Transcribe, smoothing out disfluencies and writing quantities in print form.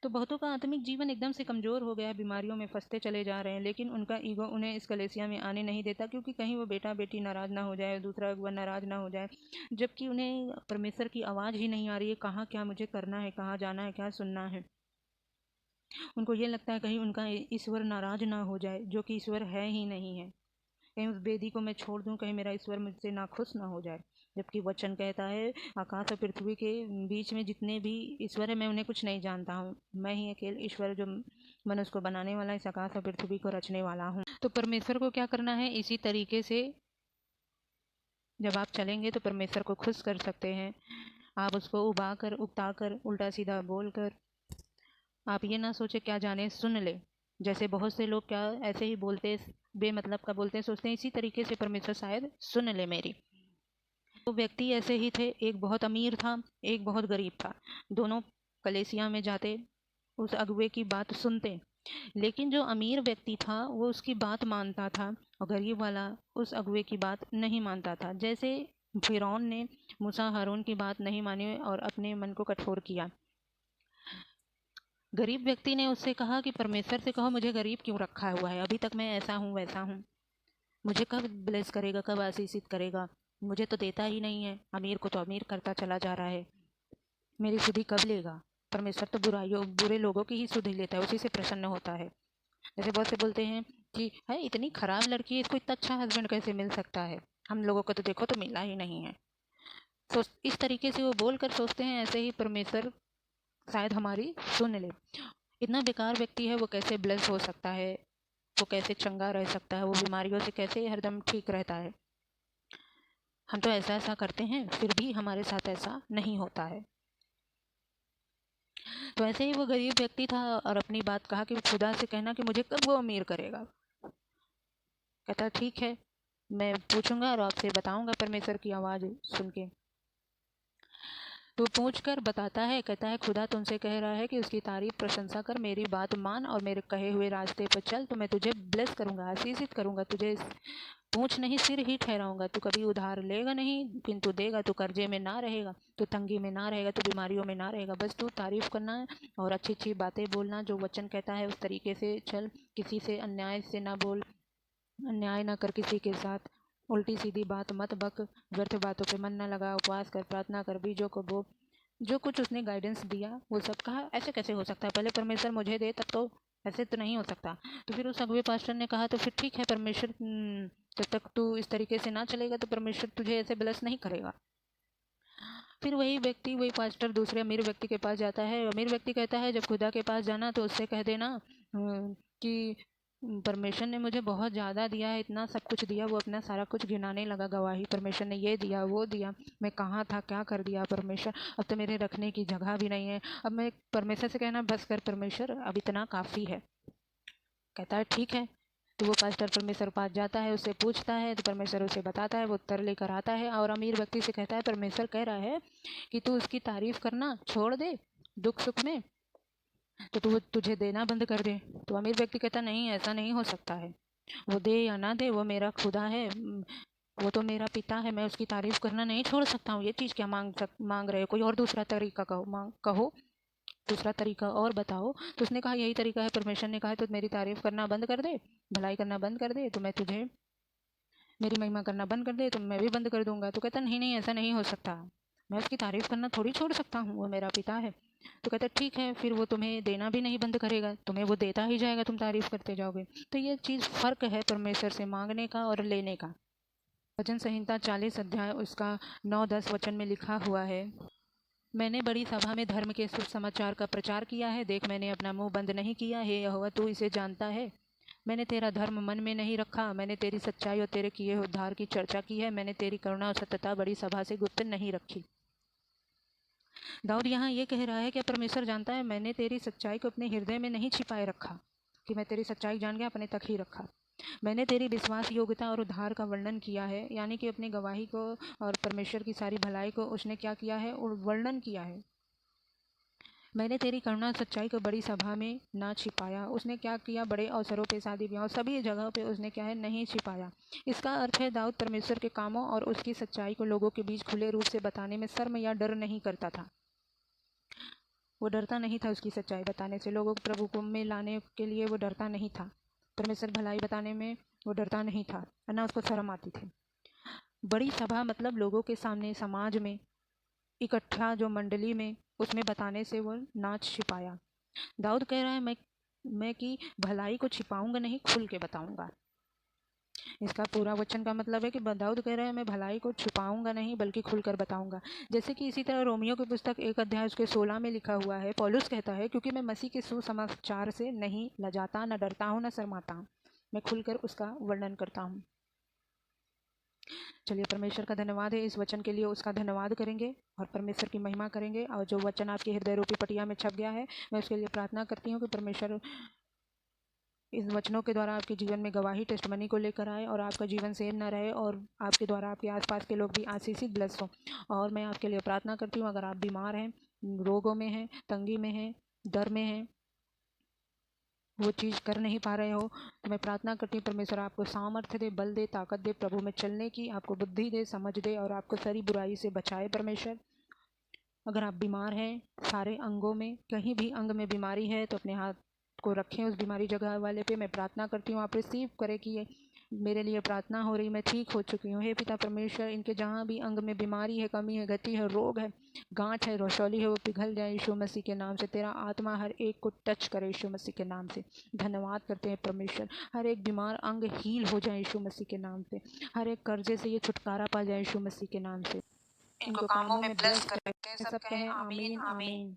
तो बहुतों का आत्मिक जीवन एकदम से कमज़ोर हो गया है, बीमारियों में फंसते चले जा रहे हैं, लेकिन उनका ईगो उन्हें इस कलेसिया में आने नहीं देता, क्योंकि कहीं वो बेटा बेटी नाराज़ ना हो जाए, दूसरा अगुआ नाराज़ ना हो जाए, जबकि उन्हें परमेश्वर की आवाज़ ही नहीं आ रही है, कहाँ क्या मुझे करना है, कहाँ जाना है, क्या सुनना है। उनको ये लगता है कहीं उनका ईश्वर नाराज़ ना हो जाए, जो कि ईश्वर है ही नहीं है। कहीं उस बेदी को मैं छोड़ दूं, कहीं मेरा ईश्वर मुझसे नाखुश ना हो जाए। जबकि वचन कहता है आकाश और पृथ्वी के बीच में जितने भी ईश्वर है, मैं उन्हें कुछ नहीं जानता हूँ, मैं ही अकेले ईश्वर जो मनुष्य को बनाने वाला, इस आकाश और पृथ्वी को रचने वाला हूँ। तो परमेश्वर को क्या करना है, इसी तरीके से जब आप चलेंगे तो परमेश्वर को खुश कर सकते हैं। आप उसको उबा कर, उकता कर, उल्टा सीधा बोल कर, आप ये ना सोचे क्या जाने सुन ले। जैसे बहुत से लोग क्या ऐसे ही बोलते, बेमतलब का बोलते हैं, सोचते हैं इसी तरीके से परमेश्वर शायद सुन ले मेरी। तो व्यक्ति ऐसे ही थे, एक बहुत अमीर था, एक बहुत गरीब था। दोनों कलेसिया में जाते, उस अगुए की बात सुनते, लेकिन जो अमीर व्यक्ति था वो उसकी बात मानता था, और गरीब वाला उस अगुए की बात नहीं मानता था। जैसे फिरौन ने मूसा हारून की बात नहीं मानी और अपने मन को कठोर किया। गरीब व्यक्ति ने उससे कहा कि परमेश्वर से कहो मुझे गरीब क्यों रखा हुआ है, अभी तक मैं ऐसा हूँ वैसा हूँ, मुझे कब ब्लेस करेगा, कब आशीषित करेगा, मुझे तो देता ही नहीं है, अमीर को तो अमीर करता चला जा रहा है, मेरी सुधि कब लेगा। परमेश्वर तो बुरे लोगों की ही सुधि लेता है, उसी से प्रसन्न होता है। जैसे बहुत से बोलते हैं कि है इतनी खराब लड़की है, इसको इतना अच्छा हस्बैंड कैसे मिल सकता है, हम लोगों को तो देखो तो मिला ही नहीं है। तो इस तरीके से वो बोलकर सोचते हैं ऐसे ही परमेश्वर शायद हमारी सुन ले। इतना बेकार व्यक्ति है, वो कैसे ब्लेस हो सकता है, वो कैसे चंगा रह सकता है, वो बीमारियों से कैसे हरदम ठीक रहता है। हम तो ऐसा ऐसा करते हैं, फिर भी हमारे साथ ऐसा नहीं होता है। तो ऐसे ही वो गरीब व्यक्ति था और अपनी बात कहा कि खुदा से कहना कि मुझे कब वो अमीर करेगा। कहता ठीक है, मैं पूछूंगा और आपसे बताऊंगा परमेश्वर की आवाज़ सुन के। तो पूछ कर बताता है, कहता है खुदा तुमसे कह रहा है कि उसकी तारीफ प्रशंसा कर, मेरी बात मान और मेरे कहे हुए रास्ते पर चल, तो मैं तुझे ब्लेस करूंगा, आशीषित करूंगा, तुझे पूछ नहीं सिर ही ठहराऊंगा। तू कभी उधार लेगा नहीं किंतु देगा, तू कर्जे में ना रहेगा, तू तंगी में ना रहेगा, तू बीमारियों में ना रहेगा। बस तू तारीफ करना है और अच्छी अच्छी बातें बोलना, जो वचन कहता है उस तरीके से चल, किसी से अन्याय से ना बोल, अन्याय ना कर किसी के साथ, उल्टी सीधी बात मत बक, व्यर्थ बातों पे मन न लगा, उपवास कर, प्रार्थना कर, बीजों को बो। जो कुछ उसने गाइडेंस दिया वो सब कहा ऐसे कैसे हो सकता है, पहले परमेश्वर मुझे दे तब तो, ऐसे तो नहीं हो सकता। तो फिर उस अगुए पास्टर ने कहा तो फिर ठीक है परमेश्वर, जब तक तू इस तरीके से ना चलेगा तो परमेश्वर तुझे ऐसे ब्लेस नहीं करेगा। फिर वही व्यक्ति, वही पास्टर दूसरे अमीर व्यक्ति के पास जाता है। अमीर व्यक्ति कहता है जब खुदा के पास जाना तो उससे कह देना कि परमेश्वर ने मुझे बहुत ज़्यादा दिया है, इतना सब कुछ दिया। वो अपना सारा कुछ गिनाने लगा, गवाही, परमेश्वर ने ये दिया वो दिया, मैं कहाँ था क्या कर दिया परमेश्वर, अब तो मेरे रखने की जगह भी नहीं है। अब मैं परमेश्वर से कहना बस कर परमेश्वर, अब इतना काफ़ी है। कहता है ठीक है। तो वो पास्टर परमेश्वर पास जाता है, उससे पूछता है तो परमेश्वर उसे बताता है, वो उत्तर लेकर आता है और अमीर व्यक्ति से कहता है परमेश्वर कह रहा है कि तू उसकी तारीफ करना छोड़ दे दुख सुख में, तो तू तुझे देना बंद कर दे। तो अमीर व्यक्ति कहता नहीं, ऐसा नहीं हो सकता है, वो दे या ना दे वो मेरा खुदा है, वो तो मेरा पिता है, मैं उसकी तारीफ करना नहीं छोड़ सकता हूँ। ये चीज़ क्या मांग रहे हो, कोई और दूसरा तरीका कहो, दूसरा तरीका और बताओ। तो उसने कहा यही तरीका है, परमेश्वर ने कहा तो मेरी तारीफ करना बंद कर दे, भलाई करना बंद कर दे, तो मैं तुझे, मेरी महिमा करना बंद कर दे तो मैं भी बंद कर दूंगा। तो कहता नहीं नहीं ऐसा नहीं हो सकता, मैं उसकी तारीफ करना थोड़ी छोड़ सकता हूँ, वो मेरा पिता है। तो कहता ठीक है, फिर वो तुम्हें देना भी नहीं बंद करेगा, तुम्हें वो देता ही जाएगा, तुम तारीफ करते जाओगे। तो ये चीज़ फ़र्क है परमेश्वर से मांगने का और लेने का। भजन संहिता 40 अध्याय उसका 9-10 वचन में लिखा हुआ है, मैंने बड़ी सभा में धर्म के सुसमाचार का प्रचार किया है, देख मैंने अपना मुंह बंद नहीं किया, हे यहोवा तू इसे जानता है। मैंने तेरा धर्म मन में नहीं रखा, मैंने तेरी सच्चाई और तेरे किए हुए उद्धार की चर्चा की है, मैंने तेरी करुणा और सत्यता बड़ी सभा से गुप्त नहीं रखी। दाऊद यहाँ ये कह रहा है कि परमेश्वर जानता है मैंने तेरी सच्चाई को अपने हृदय में नहीं छिपाए रखा, कि मैं तेरी सच्चाई जान गया अपने तक ही रखा। मैंने तेरी विश्वास योग्यता और उद्धार का वर्णन किया है, यानी कि अपनी गवाही को और परमेश्वर की सारी भलाई को उसने क्या किया है, वर्णन किया है। मैंने तेरी करुणा सच्चाई को बड़ी सभा में ना छिपाया। उसने क्या किया, बड़े अवसरों पे, शादी ब्याह सभी जगह पे उसने क्या है, नहीं छिपाया। इसका अर्थ है दाऊद परमेश्वर के कामों और उसकी सच्चाई को लोगों के बीच खुले रूप से बताने में शर्म या डर नहीं करता था। वो डरता नहीं था उसकी सच्चाई बताने से, लोगों को प्रभु को में लाने के लिए वो डरता नहीं था, परमेश्वर भलाई बताने में वो डरता नहीं था, और ना उसको शर्म आती थी। बड़ी सभा मतलब लोगों के सामने, समाज में इकट्ठा जो मंडली में, उसमें बताने से वो नाच छिपाया। दाऊद कह रहा है मैं कि भलाई को छिपाऊंगा नहीं, खुल के बताऊंगा। इसका पूरा वचन का मतलब है कि दाऊद कह रहे हैं मैं भलाई को छुपाऊंगा नहीं बल्कि खुलकर बताऊंगा। जैसे कि इसी तरह रोमियो की पुस्तक 1 अध्याय उसके 16 में लिखा हुआ है, पौलुस कहता है क्योंकि मैं मसीह के सुसमाचार से नहीं लजाता, न डरता हूँ, न शर्माता हूँ, मैं खुलकर उसका वर्णन करता हूँ। चलिए, परमेश्वर का धन्यवाद है इस वचन के लिए, उसका धन्यवाद करेंगे और परमेश्वर की महिमा करेंगे। और जो वचन आपके हृदय रूपी पटिया में छप गया है, मैं उसके लिए प्रार्थना करती हूँ कि परमेश्वर इस वचनों के द्वारा आपके जीवन में गवाही, टेस्टमनी को लेकर आए और आपका जीवन सेम न रहे, और आपके द्वारा आपके आसपास के लोग भी आशीषित ब्लेस हो। और मैं आपके लिए प्रार्थना करती हूँ, अगर आप बीमार हैं, रोगों में हैं, तंगी में हैं, डर में हैं, वो चीज़ कर नहीं पा रहे हो, तो मैं प्रार्थना करती हूँ परमेश्वर आपको सामर्थ्य दे, बल दे, ताकत दे प्रभु में चलने की, आपको बुद्धि दे, समझ दे, और आपको सारी बुराई से बचाए परमेश्वर। अगर आप बीमार हैं सारे अंगों में, कहीं भी अंग में बीमारी है, तो अपने हाथ को रखें उस बीमारी जगह वाले पे। मैं प्रार्थना करती हूँ आप रिसीव करें कि ये मेरे लिए प्रार्थना हो रही, मैं ठीक हो चुकी हूँ। हे पिता परमेश्वर, इनके जहाँ भी अंग में बीमारी है, कमी है, गति है, रोग है, गांठ है, रसौली है, वो पिघल जाए यीशु मसीह के नाम से। तेरा आत्मा हर एक को टच करे यीशु मसीह के नाम से। धन्यवाद करते हैं परमेश्वर, हर एक बीमार अंग हील हो जाए यीशु मसीह के नाम से। हर एक कर्जे से ये छुटकारा पा जाए यीशु मसीह के नाम से। इनको कामों में ब्लेस करते हैं, सब कहें आमीन आमीन।